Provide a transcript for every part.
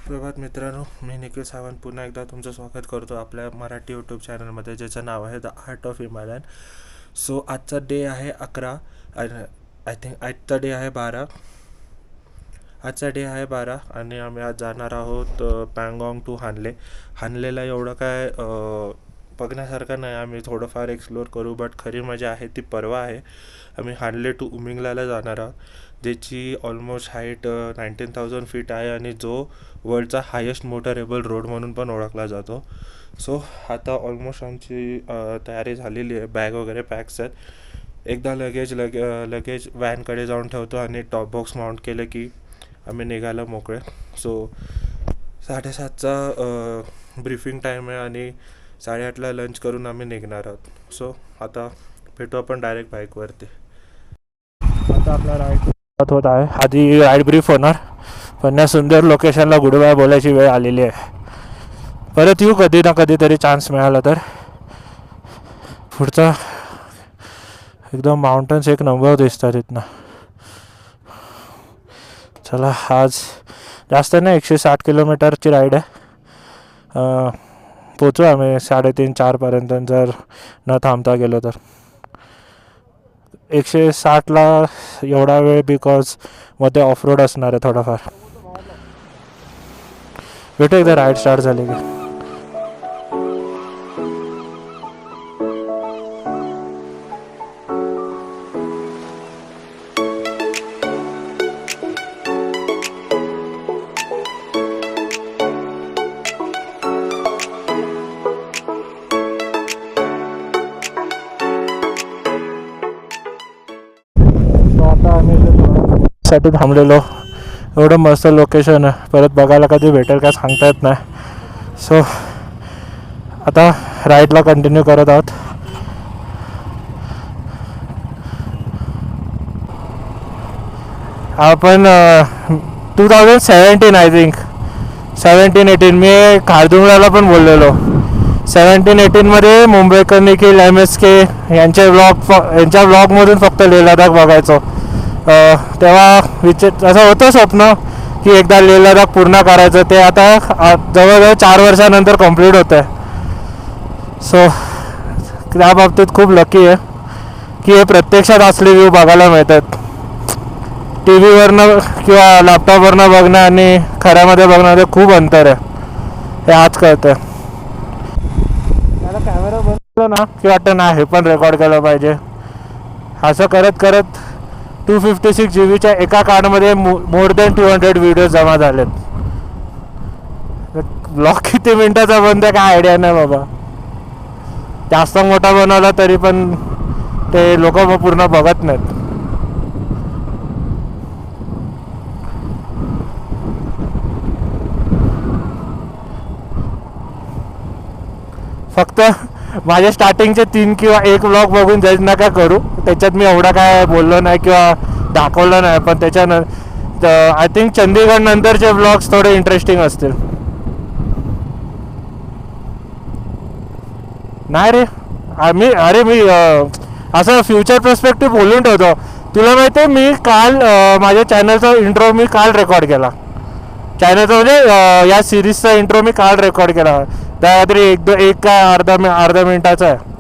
सुप्रभात मित्रांनो, मी निखिल सावंत पुन्हा एकदा तुमचं स्वागत करतो आपल्या मराठी यूट्यूब चॅनलमध्ये, ज्याचं नाव आहे the art of Himalayan. So आजचा डे आहे 11 आणि आय थिंक आजचा डे आहे 12. आजचा डे आहे 12 आणि आम्ही आज जाणार आहोत पँगॉंग टू हानले. हानलेला एवढं काय बघण्यासारखं नाही, आम्ही थोडंफार एक्सप्लोअर करू, बट खरी मजा आहे ती परवा आहे. आम्ही हानले टू उमिंगलाला जाणार आहोत, ज्याची ऑलमोस्ट हाईट 19,000 फीट आहे आणि जो वर्ल्डचा हायेस्ट मोटरेबल रोड म्हणून पण ओळखला जातो. सो आता ऑलमोस्ट आमची तयारी झालेली आहे, बॅग वगैरे पॅक्स आहेत. एकदा लगेज व्हॅनकडे जाऊन ठेवतो आणि टॉप बॉक्स माउंट केलं की आम्ही निघायला मोकळे. सो 7:30चा ब्रीफिंग टाईम आहे आणि 8:30ला लंच करून आम्ही निघणार आहोत. सो आता भेटू आपण डायरेक्ट बाईकवरती. आता आपला राईड होत आहे, आधी राईड ब्रीफ होणार, पण या सुंदर लोकेशनला गुड बाय बोलायची वेळ आलेली आहे. परत येऊ कधी ना कधीतरी चान्स मिळाला तर. पुढचा एकदम माउंटन्स एक नंबर दिसतात इथनं. चला, आज जास्त नाही, 160 किलोमीटरची राईड आहे. पोचू आम्ही 3:30-4पर्यंत जर न थांबता गेलो तर. 160ला एवढा वेळ बिकॉज मध्ये ऑफ रोड असणार आहे थोडाफार. भेटू एकदा राईड स्टार्ट झाली की. आता आम्ही साठी थांबलेलो, एवढं मस्त लोकेशन आहे, परत बघायला कधी भेटेल काय सांगता येत नाही. सो आता राईडला कंटिन्यू करत आहोत. आपण 2017 आय थिंक 17-18 मी खारदुंगराला पण बोललेलो. 17-18मध्ये मुंबईकर निखिल MSK यांच्या व्लॉगमधून फक्त लेह लडाख बघायचो. तेव्हा असं होतं स्वप्न की एकदा लेह लडाख पूर्ण करायचं. ते आता जवळजवळ 4 वर्षानंतर कंप्लीट होतं आहे. सो त्या बाबतीत खूप लकी आहे की हे प्रत्यक्षात असले व्ह्यू बघायला मिळतात. टी व्हीवरनं किंवा लॅपटॉपवरनं बघणं आणि खऱ्यामध्ये बघण्यामध्ये खूप अंतर आहे, हे आज कळतं. त्याला कॅमेरा बंद ना की वाटतं ना हे पण रेकॉर्ड केलं पाहिजे. असं करत करत 256 GB एका कार्डमध्ये मोर दॅन 200 व्हिडिओ जमा झालेत. ब्लॉग किती मिनिटाचा बनते काय आयडिया नाही बाबा. जास्त मोठा बनवला तरी पण ते लोक पूर्ण बघत नाहीत. फक्त माझ्या स्टार्टिंगचे 3 किंवा 1 व्लॉग बघून जज नका करू, त्याच्यात मी एवढा काय बोललो नाही किंवा दाखवलं नाही. पण त्याच्यानंतर आय थिंक चंदीगड नंतरचे व्लॉग्स थोडे इंटरेस्टिंग असतील. नाही रे, मी असं फ्युचर पर्स्पेक्टिव्ह बोलून ठेवतो. तुला माहिती आहे, मी काल माझ्या चॅनलचा इंट्रो मी काल रेकॉर्ड केला. चॅनलचा म्हणजे या सिरीजचा इंट्रो मी काल रेकॉर्ड केला. त्यातरी एक काय अर्धा मिनिटाचा आहे.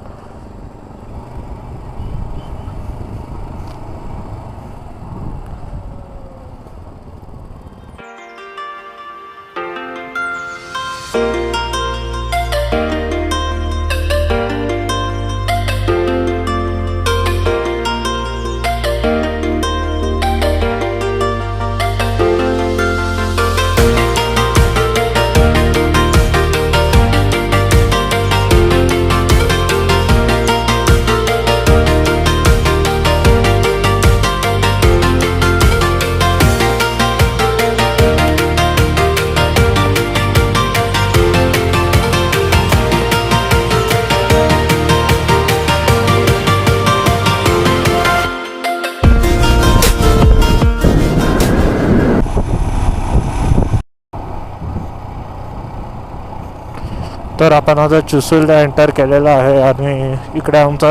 तर आपण आता चुसूलला एंटर केलेला आहे आणि इकडे आमचा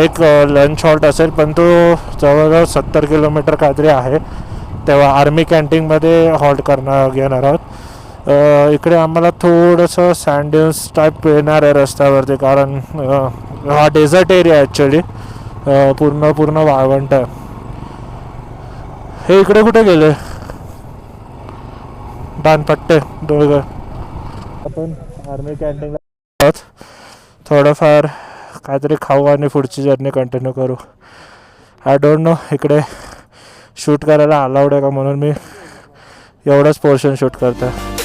एक लंच हॉल्ट असेल, पण तो जवळजवळ 70 किलोमीटर काहीतरी आहे. तेव्हा आर्मी कॅन्टीनमध्ये हॉल्ट घेणार आहोत. इकडे आम्हाला थोडंसं सँडल्स टाईप येणार आहे रस्त्यावरती, कारण हा डेझर्ट एरिया ॲक्च्युली, पूर्ण वाळवंट आहे. हे इकडे कुठे गेले दानपट्टे दोघं. आपण आर्मी कॅन्टीनला थोडंफार काहीतरी खाऊ आणि पुढची जर्नी कंटिन्यू करू. आय डोंट नो इकडे शूट करायला अलाउड आहे का, म्हणून मी एवढंच पोर्शन शूट करतो आहे.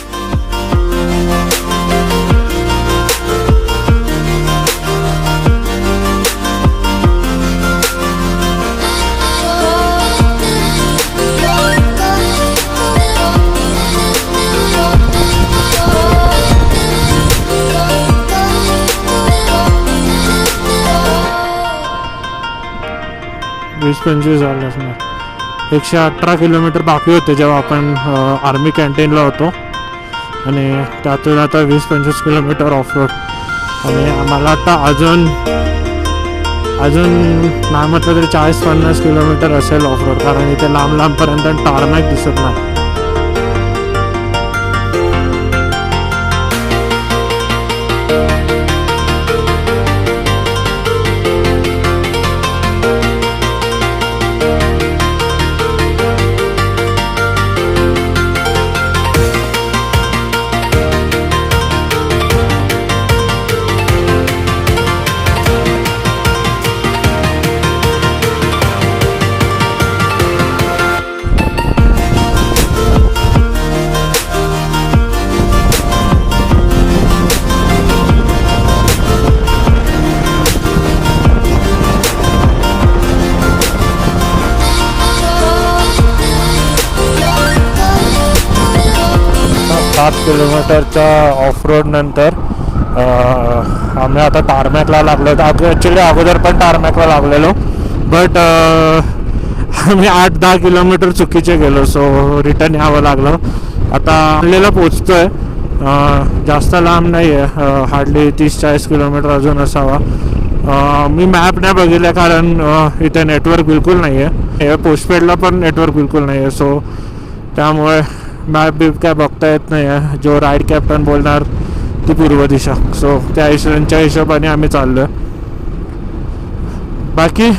वीस 25 झाले असणार. 118 किलोमीटर बाकी होते जेव्हा आपण आर्मी कॅन्टीनला होतो, आणि त्यातून आता 20-25 किलोमीटर ऑफ रोड. आणि आम्हाला आता अजून नाही म्हटलं तरी 40-50 किलोमीटर असेल ऑफ रोड, कारण इथे लांबपर्यंत टारमॅक दिसत नाही. किलोमीटरच्या ऑफ रोड नंतर आम्ही आता टारमॅकला लागलो. ॲक्च्युली अगोदर पण टारमॅकला लागलेलो, बट आम्ही 8-10 किलोमीटर चुकीचे गेलो, सो रिटर्न यावं लागलं. आता आणलेला पोचतो आहे, जास्त लांब नाही आहे, हार्डली 30-40 किलोमीटर अजून असावा. मी मॅप नाही बघितला, कारण इथे नेटवर्क बिलकुल नाही आहे. पोस्टपेडला पण नेटवर्क बिलकुल नाही आहे, सो त्यामुळे मॅप बीप काय बघता येत नाही आहे. जो राईड कॅप्टन बोलणार ती पूर्व दिशा, सो त्यांच्या हिशोबाने आम्ही चाललो आहे. बाकी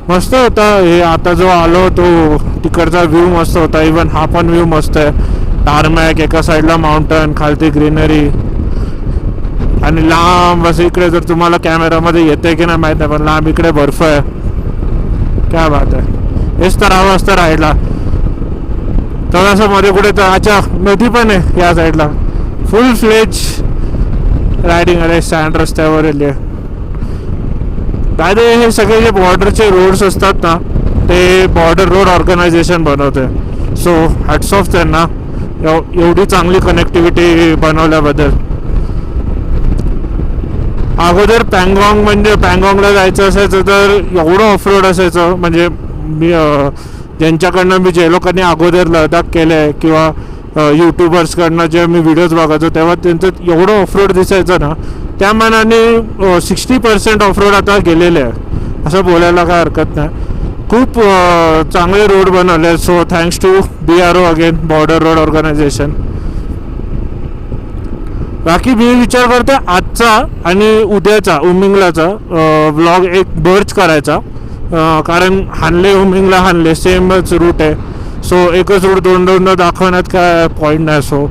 मस्त होता हे. आता जो आलो तो तिकडचा व्ह्यू मस्त होता. इवन हा पण व्ह्यू मस्त आहे. टारमॅक, एका साईडला माउंटन, खालती ग्रीनरी, आणि लांब असं इकडे जर तुम्हाला कॅमेरामध्ये येते की नाही माहीत नाही, पण लांब इकडे बर्फ आहे. क्या बात आहे. हेच तर हवं असतं राईडला. थोडासा मध्ये कुठे तर अच्छा नदी पण आहे या साईडला. फुल फ्लेज रायडिंग आहे सँड रस्त्यावर. काय हे सगळे जे बॉर्डरचे रोड्स असतात ना, ते बॉर्डर रोड ऑर्गनायझेशन बनवते. सो हॅट्स ऑफ त्यांना एवढी चांगली कनेक्टिव्हिटी बनवल्याबद्दल. अगोदर पँगॉंगला जायचं असायचं तर एवढं ऑफ रोड असायचं. म्हणजे मी ज्यांच्याकडनं मी जे लोकांनी अगोदर लडाख केलं आहे किंवा यूट्यूबर्सकडनं जे मी व्हिडिओज बघायचो, तेव्हा त्यांचं एवढं ऑफ रोड दिसायचं ना, त्या मानाने 60% ऑफ रोड आता गेलेले आहे, असं बोलायला काय हरकत नाही. खूप चांगले रोड बनवले. So thanks to BRO again, border road organisation. बाकी मी विचार करतो आजचा आणि उद्याचा उमिंगलाचा व्लॉग एक बर्च करायचा, कारण हानले सेमच रूट आहे. सो एकच रूट दोन दाखवण्यात काय पॉईंट नाही. सो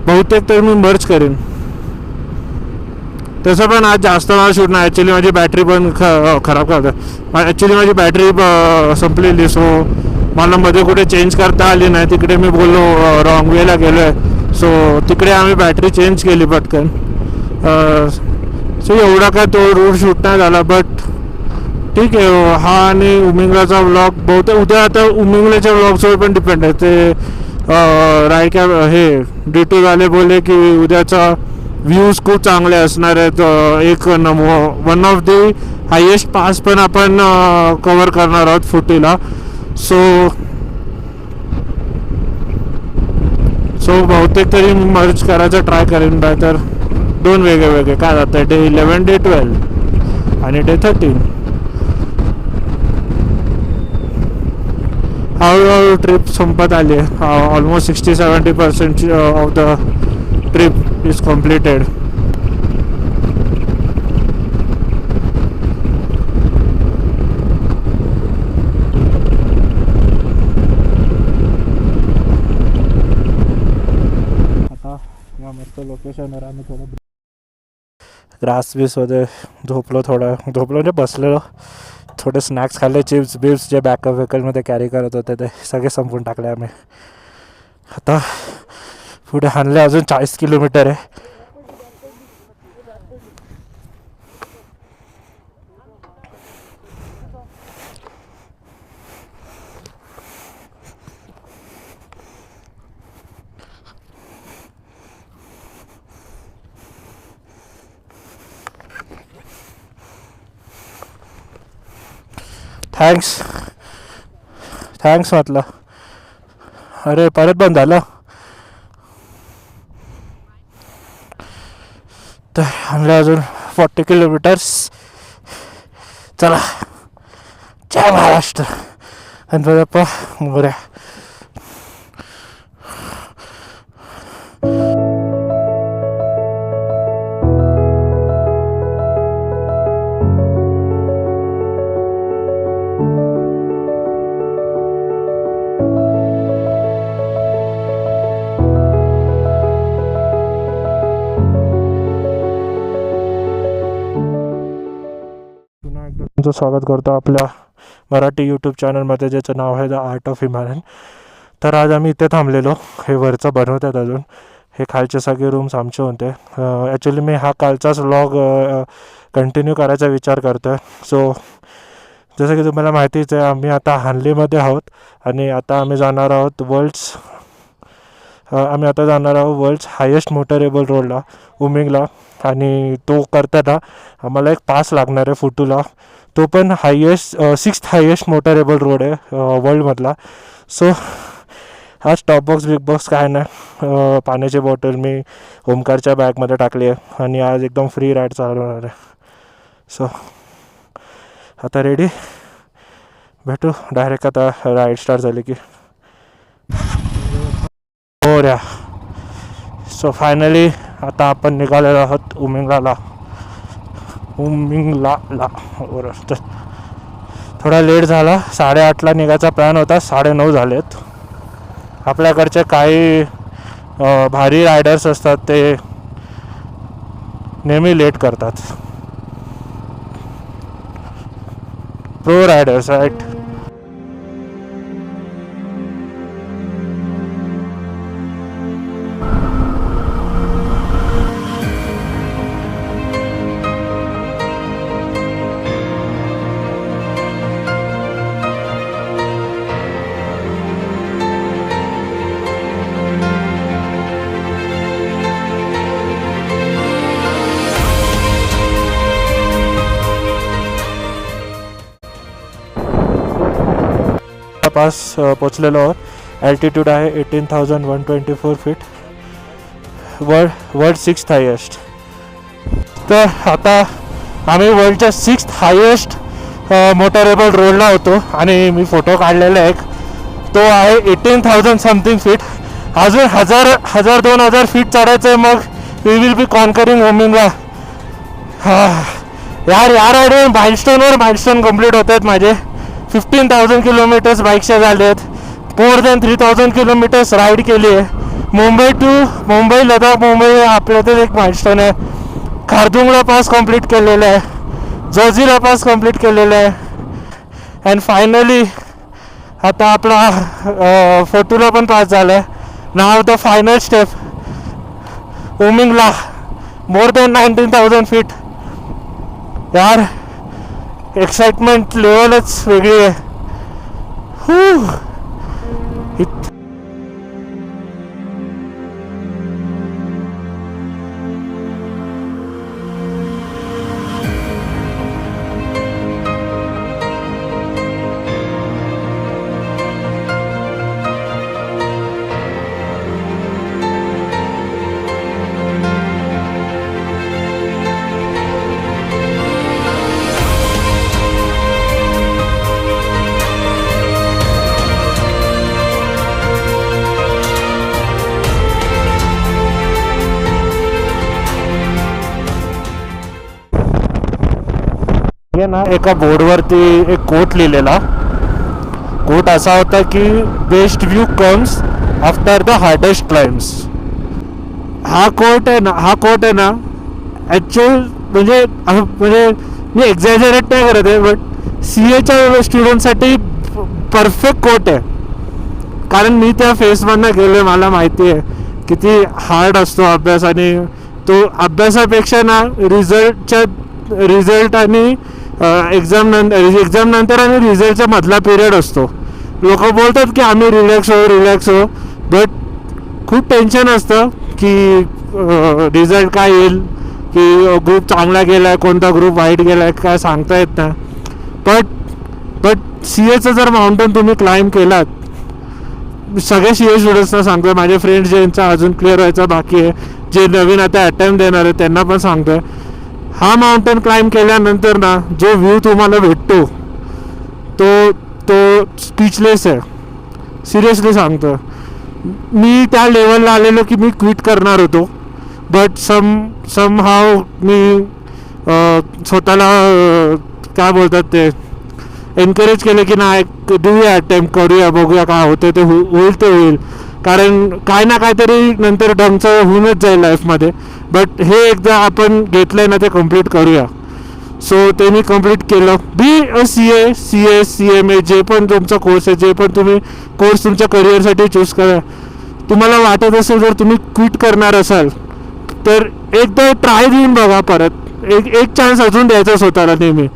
बहुतेक तर मी मर्च करेन. तसं पण आज जास्त मला शूट नाही. ॲक्च्युली माझी बॅटरी पण खराब करते. ॲक्च्युली माझी बॅटरी संपलेली, सो मला मध्ये कुठे चेंज करता आली नाही. तिकडे मी बोललो रॉंग वेला गेलो आहे, सो तिकडे आम्ही बॅटरी चेंज केली पटकन. सो एवढा काय तो रूट शूट नाही झाला, बट ठीक आहे. हा आणि उमिंगलाचा व्लॉग बहुतेक उद्या, आता उमिंगलाच्या व्लॉग्सवर पण डिपेंड आहे. ते रायकॅब हे D2 झाले बोलले की उद्याचा व्ह्यूज खूप चांगले असणार आहेत. एक one of the highest pass पण आपण कवर करणार आहोत फुटीला. सो बहुतेक तरी मर्ज करायचा ट्राय करेन. बाय तर दोन वेगळे काय जातं आहे, डे 11, डे 12 आणि डे 13. हळूहळू ट्रिप संपत आली आहे. Almost 60-70% of the trip is completed. आता या मस्त लोकेशनवर आम्ही थोडं ग्रास बीसमध्ये झोपलो म्हणजे बसलेलो. थोडे स्नॅक्स खाल्ले, चिप्स बिप्स जे बॅकअप व्हेकलमध्ये कॅरी करत होते ते सगळे संपवून टाकले आम्ही. आता पुढे हाणले अजून 40 किलोमीटर आहे. थँक्स म्हटलं. अरे परत बंद झालं. तर आणलं अजून 40 किलोमीटर्स. चला, जय महाराष्ट्र. गणपती बाप्पा मोरया. तुमचं स्वागत करतो आपल्या मराठी यूट्यूब चॅनलमध्ये, ज्याचं नाव आहे द आर्ट ऑफ हिमालयन. तर आज आम्ही इथे थांबलेलो. हे वरचं बनवतात अजून. हे खालचे सगळे रूम्स आमचे होते. ॲक्च्युली मी हा कालचाच व्लॉग कंटिन्यू करायचा विचार करतो आहे. सो जसं की तुम्हाला माहितीच आहे, आम्ही आता हानलीमध्ये आहोत आणि आता आम्ही जाणार आहोत वर्ल्ड्स हायेस्ट मोटरेबल रोडला, उमिंगला. आणि तो करताना आम्हाला एक पास लागणार आहे फुटूला. तो पण 6th हायेस्ट मोटरेबल रोड आहे वर्ल्डमधला. सो हा स्टॉप बॉक्स बिग बॉक्स काय नाही, पाण्याची बॉटल मी ओमकारच्या बॅगमध्ये टाकली आहे आणि आज एकदम फ्री राईड चालवणार आहे. सो आता रेडी, भेटू डायरेक्ट आता राईड स्टार्ट झाली की. हो ऱ्या. सो फायनली आता आपण निघालेलो आहोत उमिंगला. बरोबर. थोडा लेट झाला. 8:30ला निघायचा प्लॅन होता, 9:30 झालेत. आपल्याकडचे काही भारी रायडर्स असतात ते नेहमी लेट करतात. Pro riders right. पास पोचलेलो आहोत. ॲल्टिट्यूड आहे 18,124 फीट. World 6th highest. तर आता आम्ही वर्ल्डच्या 6th हायेस्ट मोटरेबल रोडला होतो आणि मी फोटो काढलेला आहे. तो आहे 18,000 समथिंग फीट. अजून 1,000-2,000 फीट चढायचं आहे, मग we will be conquering Umling La. या राईडवर माइलस्टोन कंप्लीट होत आहेत माझे. 15,000 किलोमीटर्स बाईकच्या झाले आहेत. मोर दॅन 3,000 किलोमीटर्स राईड केली आहे. मुंबई लडाख मुंबई आपल्यातच एक माइलस्टोन आहे. खारदुंगला पास कंप्लीट केलेला आहे. जोजिला पास कंप्लीट केलेला आहे. अँड फायनली आता आपला फोटोला पण पास झाला आहे. नाव the final step Umlingla. More than 19,000 feet. यार एक्साइटमेंट लेवलच वेगळी आहे. हे ना एका बोर्डवरती एक कोट लिहिलेला. कोट असा होता की best view comes after the hardest climbs. हा कोट आहे ना ॲक्च्युअल म्हणजे मी एक्झॅजरेट नाही करत आहे, बट CAच्या स्टुडंटसाठी परफेक्ट कोट आहे. कारण मी त्या फेसमधनं गेलो, मला माहिती आहे किती हार्ड असतो अभ्यास. आणि तो अभ्यासापेक्षा ना रिझल्ट आणि एक्झाम नंतर आणि रिझल्टच्या मधला पिरियड असतो. लोक बोलतात की आम्ही रिलॅक्स हो, बट खूप टेन्शन असतं की रिझल्ट काय येईल, की ग्रुप चांगला गेला आहे, कोणता ग्रुप वाईट गेला आहे, काय सांगता येत नाही. बट CAचं जर माउंटन तुम्ही क्लाइंब केलात, सगळ्या CA स्टुडंट्सना सांगतो, माझे फ्रेंड्स ज्यांचा अजून क्लिअर व्हायचा बाकी आहे, जे नवीन आता अटेम्प्ट देणार आहे त्यांना पण सांगतोय, हा माउंटन क्लाइंब केल्यानंतर ना जो व्ह्यू तुम्हाला भेटतो तो स्पीचलेस आहे. सिरियसली सांगतो. मी त्या लेवलला आलेलो की मी क्विट करणार होतो, बट समहाव मी स्वतःला काय बोलतात ते एनकरेज केलं की नाही, देऊया अटेम्प्ट, करूया, बघूया काय होतं ते होईल. कारण काय ना काहीतरी नंतर ढंगचं होऊनच जाईल लाईफमध्ये. बट हे एकदा आपण घेतलं आहे ना ते कम्प्लीट करूया. सो ते मी कम्प्लीट केलं. बी CMA जे पण तुमचा कोर्स आहे, जे पण तुम्ही कोर्स तुमच्या करिअरसाठी चूज करा. तुम्हाला वाटत असेल जर तुम्ही क्विट करणार असाल तर एकदा ट्राय देऊन बघा. परत एक चान्स अजून द्यायचा स्वतःला नेहमी.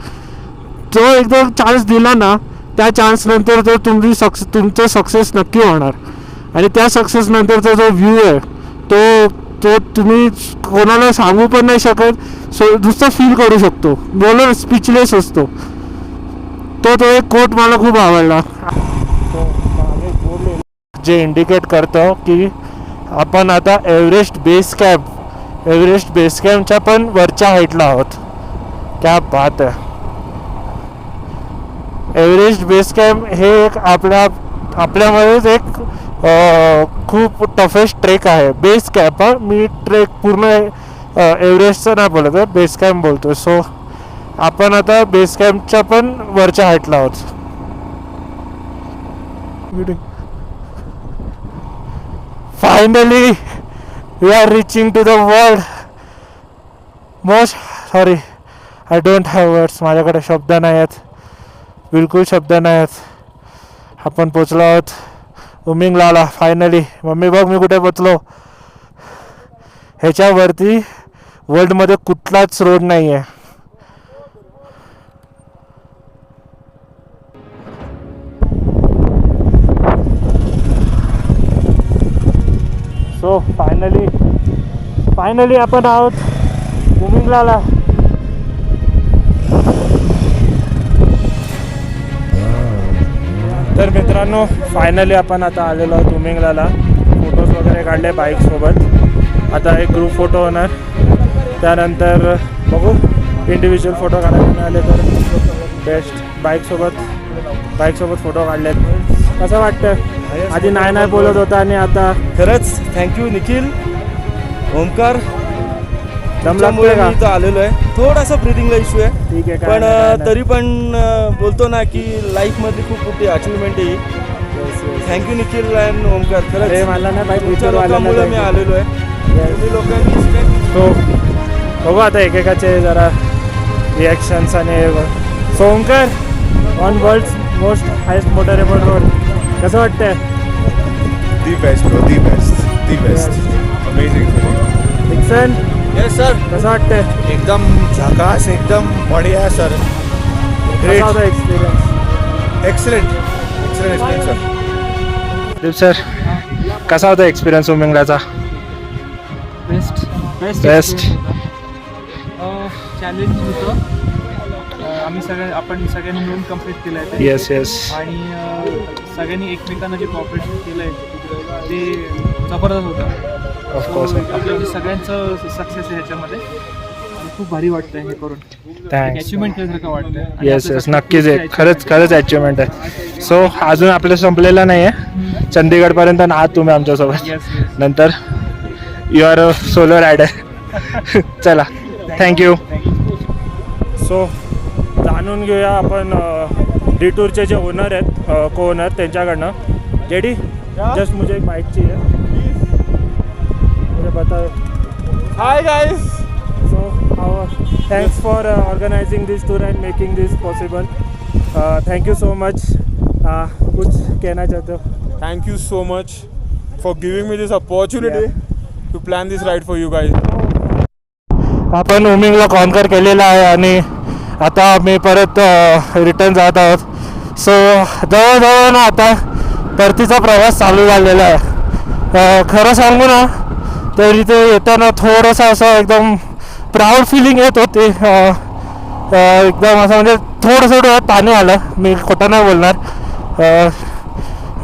जो एकदा चान्स दिला ना, त्या चान्स नंतर तर तुमचं सक्सेस नक्की होणार. आणि त्या सक्सेस नंतरचा जो व्ह्यू आहे तो तुम्ही कोणाला सांगू पण नाही शकत. नुसतं फील करू शकतो. बोलून स्पीचलेस असतो. तो एक कोट मला खूप आवडला. जे इंडिकेट करतं की आपण आता एव्हरेस्ट बेस कॅम्पच्या पण वरच्या हाईटला आहोत. क्या बात आहे. एव्हरेस्ट बेस कॅम्प हे एक आपल्यामध्येच एक खूप टफेस्ट ट्रेक आहे. बेस कॅम्प, मी ट्रेक पूर्ण एव्हरेस्टचं नाही बोलत आहे, बेस कॅम्प बोलतो. सो आपण आता बेस कॅम्पच्या पण वरच्या हाईटला आहोत. Finally we are reaching to the world most. Sorry, I don't have words. माझ्याकडे शब्द नाही आहेत, बिलकुल शब्द नाही आहेत. आपण पोचलो आहोत उमिंगलाला फायनली. मम्मी बघ मी कुठे पोचलो. ह्याच्यावरती वर्ल्डमध्ये कुठलाच रोड नाही आहे. सो फायनली आपण आहोत उमिंगलाला. तर मित्रांनो, फायनली आपण आता आलेलो आहोत उमिंगलाला. फोटोज वगैरे काढले बाईकसोबत. आता एक ग्रुप फोटो होणार, त्यानंतर बघू इंडिव्हिज्युअल फोटो काढायला मिळाले तर बेस्ट. बाईकसोबत फोटो काढलेत. कसं वाटतं? आधी नाही बोलत होता आणि आता खरंच थँक्यू निखिल, ओमकार. दम लागतोय का? इथं आलेलो आहे. थोडासा ब्रिथिंगला इश्यू आहे, ठीक आहे, पण तरी पण बोलतो ना की लाईफमधली खूप मोठी अचिव्हमेंट आहे. Thank you Nikhil and Omkar. खरंच मला ना बाईक तुमच्या लोकांमुळे मी आलेलो आहे. तुम्ही लोकांनी तो बघू आता एकेकाचे जरा रिॲक्शन्स. आणि so Omkar, on world's most highest motorable road, कसं वाटतंय? The best bro, the best. Amazing feeling. Dixon, yes sir. कसं वाटतंय? एकदम झकास, एकदम बढिया सर. कसा होता experience? Excellent experience sir. Deep sir, कसा होता एक्सपिरियन्स उमिंगलाचा? बेस्ट. चॅलेंज होतं. आपण सगळ्यांनी मिळून कम्प्लीट केलं आहे. येस. आणि सगळ्यांनी एकमेकांना जे कॉपरेशन केलं आहे ते जबरदस्त होतं. ऑफकोर्स. आपलं सगळ्यांचं सक्सेस आहे ह्याच्यामध्ये. खूप भारी वाटतं हे करून. थँक्स. अचिव्हमेंट केल्यासारखं वाटतं. येस नक्कीच आहे. खरंच अचिव्हमेंट आहे. सो अजून आपलं संपलेलं नाही आहे. चंदीगडपर्यंत आहात तुम्ही आमच्यासोबत. नंतर you are a solo rider. चला, थँक्यू. सो जाणून घेऊया आपण डिटूरचे जे ओनर आहेत, को ओनर, त्यांच्याकडनं. जेडी, जस्ट मुझे एक बाइक चाहिए, मुझे बताओ. Hi guys. So thanks for organizing this tour and making this possible. Thank you so much. कुछ कहना चाहते हो? Thank you so much for giving me this opportunity to plan this ride for you guys. आपण Umlingla conquer केलेला आहे आणि आता आम्ही परत रिटर्न जात आहोत. सो जवळजवळ ना आता परतीचा प्रवास चालू झालेला आहे. खरं सांगू ना तर इथे येताना थोडंसं असं एकदम प्राऊड फिलिंग येत होते. एकदम असं म्हणजे थोडंसं डोळ्यात पाणी आलं, मी खोटं नाही बोलणार.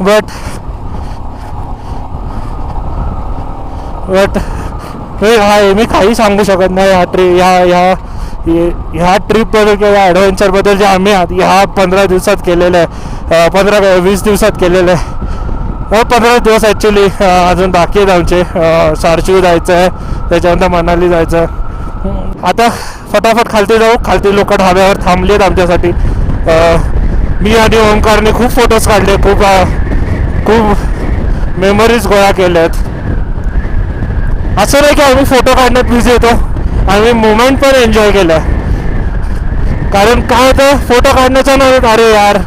बट मी काही सांगू शकत नाही ह्या ट्रिपबद्दल किंवा ॲडव्हेंचरबद्दल जे आम्ही ह्या 15 दिवसात केलेलं आहे, 15-20 दिवसात केलेलं आहे. 15 दिवस ॲक्च्युली अजून बाकी आहेत आमचे. सारचू जायचं आहे, त्याच्यानंतर मनाली जायचं आहे. आता फटाफट खालती जाऊ. खालती लोक ढाब्यावर थांबली आहेत आमच्यासाठी. मी आणि ओंकारने खूप फोटोज काढले, खूप मेमरीज गोळा केल्या आहेत. असं नाही की आम्ही फोटो काढण्यात बिझी येतो, आम्ही मुमेंट पण एन्जॉय केलं. कारण काय होतं, फोटो काढण्याचं नाही, अरे यार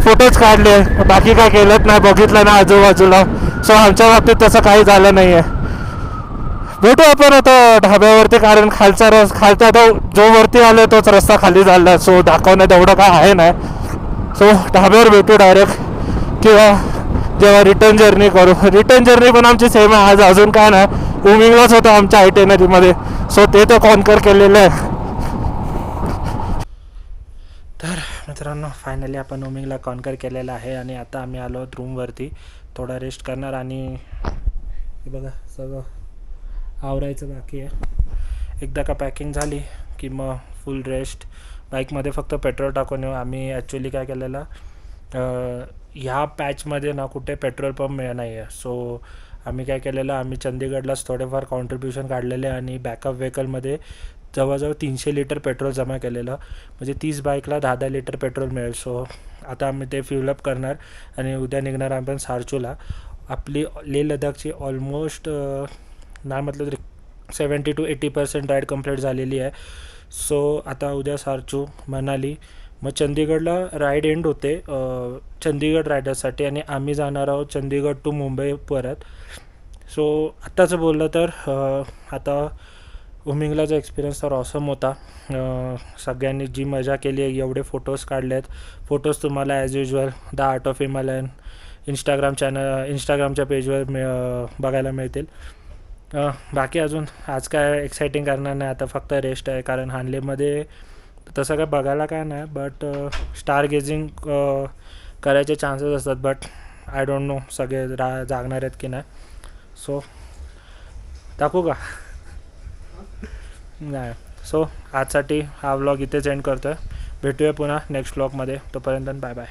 फोटोज काढले, बाकी काय केलंच नाही, बघितलं ना आजूबाजूला. सो आमच्या बाबतीत तसं काही झालं नाही आहे. भेटू आपण आता ढाब्यावरती, कारण खालचा आता जो वरती आलो तोच रस्ता खाली झाला. सो दाखवण्यात एवढं काय आहे नाही. सो ढाब्यावर भेटू डायरेक्ट, किंवा जेव्हा रिटर्न जर्नी करू. रिटर्न जर्नी पण आमची सेम आहे. आज अजून काय नाही, उमिंगलाच होतं आमच्या आयटेनरीमध्ये. सो ते तर कॉन्कर केलेलं आहे. तर मित्रांनो, फायनली आपण उमिंगला कॉन्कर केलेलं आहे आणि आता आम्ही आलो रूमवरती. थोडा रेस्ट करणार आणि हे बघा सगळं आवरायचं बाकी आहे. एकदा का पॅकिंग झाली की मग फुल रेस्ट. बाईकमध्ये फक्त पेट्रोल टाकून येऊ. आम्ही ॲक्च्युली काय केलेलं, ह्या पॅचमध्ये ना कुठे पेट्रोल पंप नाही आहे. सो आम्ही काय केलेलं, आम्ही चंदीगडलाच थोडेफार कॉन्ट्रीब्युशन काढलेले आणि बॅकअप व्हेकलमध्ये जवळजवळ 300 लिटर पेट्रोल जमा केलेलं. म्हणजे 30 बाईकला 10-10 लिटर पेट्रोल मिळेल. सो आता आम्ही ते फ्युलअप करणार आणि उद्या निघणार आपण सारचूला. आपली लेह लडाखची ऑलमोस्ट नाही म्हटलं तरी 70-80% राईड कंप्लीट झालेली आहे. सो आता उद्या सारचू, मनाली, मग चंदीगडला राईड एंड होते चंदीगड रायडर्ससाठी आणि आम्ही जाणार आहोत चंदीगड टू मुंबई परत. सो आत्ताचं बोललं तर आता उमिंगलाचा एक्सपिरियन्स तर ऑसम होता. सगळ्यांनी जी मजा केली आहे, एवढे फोटोज काढले आहेत. फोटोज तुम्हाला as usual the art of Himalayan इंस्टाग्रामच्या पेजवर बघायला मिळतील. बाकी अजून आज काय एक्साइटिंग करणार नाही, आता फक्त रेस्ट आहे. कारण हानलेमध्ये तसं काय बघायला काय नाही, बट स्टार गेजिंग करायचे चान्सेस असतात. बट आय डोंट नो सगळे जागणार आहेत की नाही. सो टाकू का नाही. सो आजसाठी हा व्लॉग इथेच एंड करतो आहे. भेटूया पुन्हा नेक्स्ट व्लॉगमध्ये. तोपर्यंत बाय बाय.